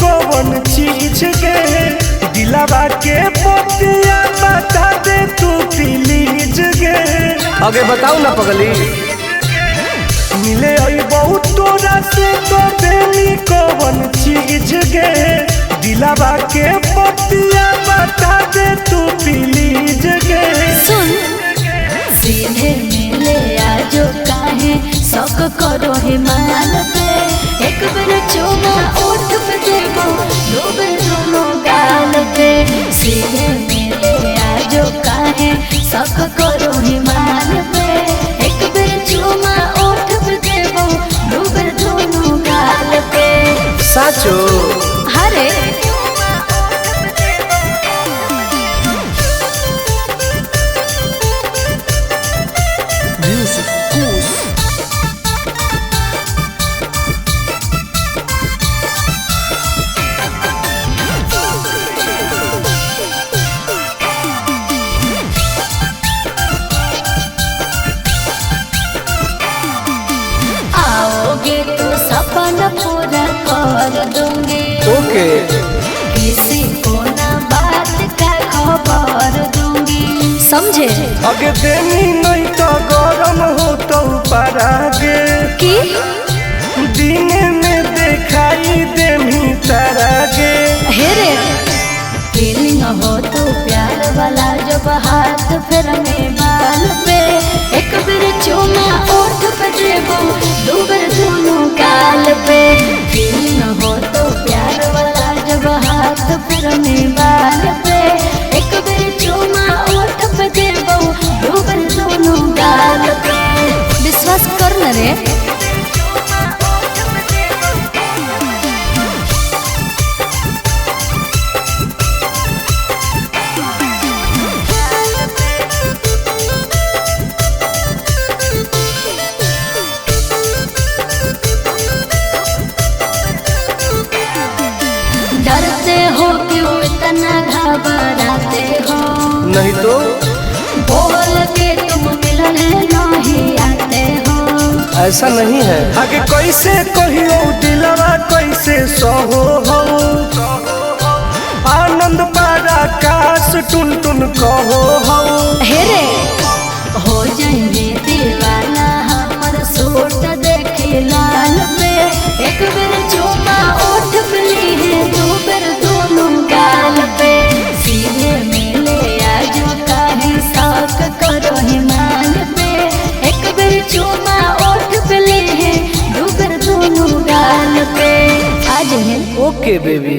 कौन चीज के दिलावा के पतिया बता दे तू प्लीज गे। आगे बताओ ना पगली। मिले आई बहुत तोरा से तो देनी कौन चीज गे दिलावा के पतिया बता दे तू प्लीज गे। सुन सीधे मिले आजो काहे शौक करो हिमाल पे एक बार चुमा ओठ पे देबो दो बार दोनों गाल पे। सीधे मिले आजो काहे शौक करो हिमाल पे एक बार चुमा ओठ पे देबो दो बार दोनों गाल पे। साचो हरे आओगे तो सपना पूरा कर दूंगी। ओके किसी को ना बात का खबर दूंगी समझे। अगे देनी नहीं तो गरम हो तो परागे कि दिन में दिखाई देमी तारागे। हेरे फीलिंग हो तो प्यार वाला जब हाथ फिर में बाल पे एक बार चुमा ओठ पे देबो दो बार दोनों गाल पे। फीलिंग हो तो प्यार वाला जब हाथ फिर में बाल पे एक बार चुमा ओठ पे देबो दो बार दोनों गाल पे। विश्वास कर न रे। डरते हो क्यों इतना घबराते हो नहीं तो बोल के तुम मिलने नहीं आते हो। ऐसा नहीं है। आगे कैसे कहियो दिलवा कैसे सहो हो आनंद पारा काश टुन टुन कहो हो। हेरे हो जाएंगे दीवाना हमर सूट देखे लाल पे एक बार चुमा ओठ पे ली दो बार दोनों गाल पे। सीधे मिले आजो काहे शौक करो हिमाल पे एक बार चुमा ओठ पे ली दो बार दोनों गाल पे। आज है ओके बेबी।